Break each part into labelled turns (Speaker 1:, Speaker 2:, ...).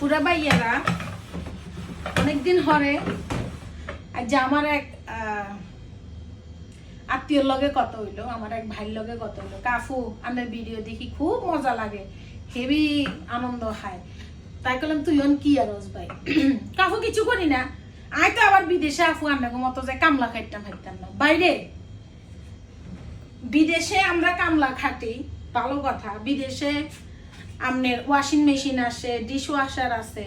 Speaker 1: পুরা ভাইয়ারা অনেকদিন হরে আজ আমার এক আত্মীয়র লগে কত হইলো, আমার এক ভাইয়ের লগে কত হইলো। কাফু আমার ভিডিও দেখি খুব মজা লাগে, হেভি আনন্দ হয়। তাই করলাম তুই কি আর ভাই কাফু কিছু করি না, আয় তো আবার বিদেশে আফু আন্নাগো মতো যে কামলা খাইতাম না বাইরে। বিদেশে আমরা কামলা খাটি ভালো কথা, বিদেশে আমনের ওয়াশিং মেশিন আছে, ডিশ ওয়াশার আছে,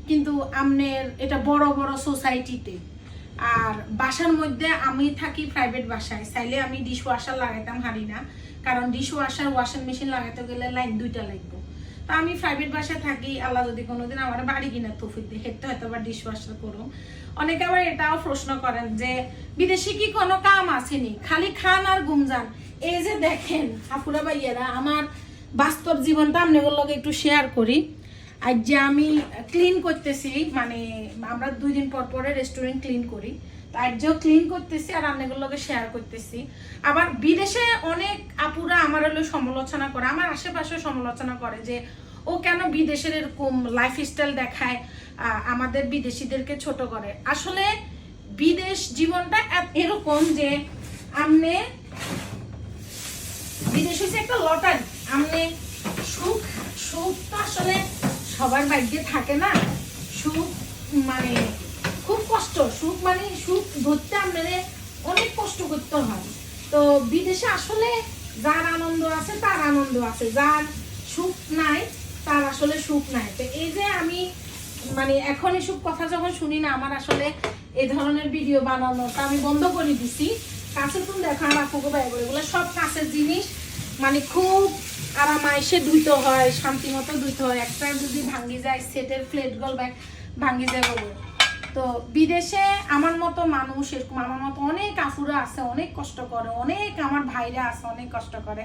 Speaker 1: কিন্তু আমনের এটা বড় বড় সোসাইটিতে। আর বাসার মধ্যে আমি থাকি প্রাইভেট বাসায়, চাইলে আমি ডিশ ওয়াশার লাগাইতাম হারি না, কারণ ডিশ ওয়াশার ওয়াশিং মেশিন লাগাইতে গেলে লাইন 2টা লাগবে। তা আমি প্রাইভেট বাসায় থাকি, আল্লাহ যদি কোনোদিন আমার বাড়ি কিনা তৌফিক দিয়ে হেঁটে হয়তো আবার ডিশ ওয়াশার করুন। অনেকে আবার এটাও প্রশ্ন করেন যে বিদেশে কি কোনো কাম আসেনি, খালি খান আর গুমজান। এই যে দেখেন আপুরা ভাইয়ারা, আমার বাস্তব জীবনটা আপনাদের লগে একটু শেয়ার করি। আজ যে আমি ক্লিন করতেছি, মানে আমরা 2 দিন পর পরে রেস্টুরেন্ট ক্লিন করি, তার যে ক্লিন করতেছি আর আপনাদের লগে শেয়ার করতেছি। আবার বিদেশে অনেক আপুরা আমার হলো সমালোচনা করে, আমার আশেপাশে সমালোচনা করে যে ও কেন বিদেশের এরকম লাইফস্টাইল দেখায়, আমাদের বিদেশিদেরকে ছোট করে। আসলে বিদেশ জীবনটা এরকম যে আমনে বিদেশ হচ্ছে একটা লটারি। আমনে সুখ তো আসলে সবার ভাগ্যে থাকে না, সুখ মানে খুব কষ্ট। সুখ মানে সুখ ধরতে আপনাদের অনেক কষ্ট করতে হয়। তো বিদেশে আসলে যার আনন্দ আছে তার আনন্দ আছে, যার সুখ নাই তার আসলে সুখ নাই। তো এই যে আমি মানে এখন এসব কথা যখন শুনি না, আমার আসলে এই ধরনের ভিডিও বানানোটা আমি বন্ধ করে দিছি। কাছের তুমি দেখা রাখবো এগুলো সব কাছের জিনিস, মানে খুব আরামাইসে ধুইতে হয়, শান্তি মতো ধুইতে হয়। একটা যদি ভাঙ্গি যায় সেটের প্লেট গল ব্যাগ ভাঙ্গি যায় বলে। তো বিদেশে আমার মতো মানুষ, এরকম আমার মতো অনেক আফুরা আছে, অনেক কষ্ট করে, অনেক আমার ভাইরা আছে অনেক কষ্ট করে।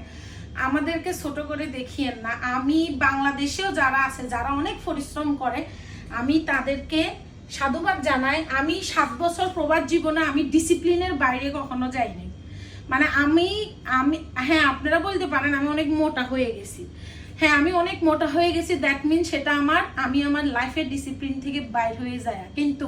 Speaker 1: আমাদেরকে ছোট করে দেখিয়েন না। আমি বাংলাদেশেও যারা আছে, যারা অনেক পরিশ্রম করে, আমি তাদেরকে সাধুবাদ জানাই। আমি 7 বছর প্রবাস জীবনে আমি ডিসিপ্লিনের বাইরে কখনো যাইনি। মানে আমি হ্যাঁ, আপনারা বলতে পারেন আমি অনেক মোটা হয়ে গেছি। হ্যাঁ, আমি অনেক মোটা হয়ে গেছি, দ্যাট মিন সেটা আমি আমার লাইফের ডিসিপ্লিন থেকে বাইর হয়ে যায়। কিন্তু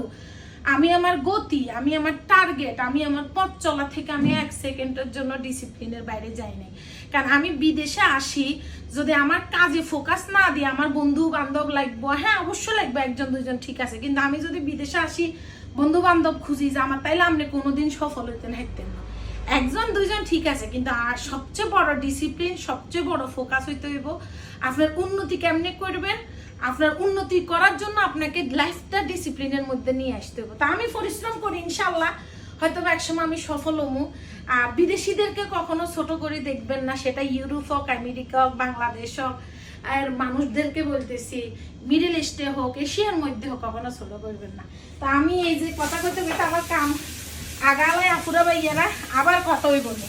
Speaker 1: আমি আমার গতি, আমি আমার টার্গেট, আমি আমার পথ চলা থেকে আমি 1 সেকেন্ডের জন্য ডিসিপ্লিনের বাইরে যাই নাই। কারণ আমি বিদেশে আসি, যদি আমার কাজে ফোকাস না দিয়ে আমার বন্ধু বান্ধব লাগবো, হ্যাঁ অবশ্যই লাগবে 1-2জন ঠিক আছে, কিন্তু আমি যদি বিদেশে আসি বন্ধু বান্ধব খুঁজি যে আমার, তাইলে আপনি কোনোদিন সফল হইতেন হাঁটতেন না। 1-2জন ঠিক আছে, কিন্তু আর সবচেয়ে বড় ডিসিপ্লিন, সবচেয়ে বড় ফোকাস হইতে হইব আপনার উন্নতি কেমনে করবেন। আপনার উন্নতি করার জন্য আপনাকে লাইফটা ডিসিপ্লিনের মধ্যে নিয়ে আসতে হবে। তা আমি পরিশ্রম করি, ইনশাল্লাহ হয়তো একসময় আমি সফল হবো। আর বিদেশিদেরকে কখনো ছোট করে দেখবেন না, সেটা ইউরোপ হোক, আমেরিকা হোক, বাংলাদেশ হোক, আর মানুষদেরকে বলতেছি মিডল ইস্টে হোক, এশিয়ার মধ্যে হোক, কখনো ছোট করবেন না। তা আমি এই যে কথা কইতে কইতে আমার কাম আগালে আপুরা ভাইয়ারা আবার কথা হইব না।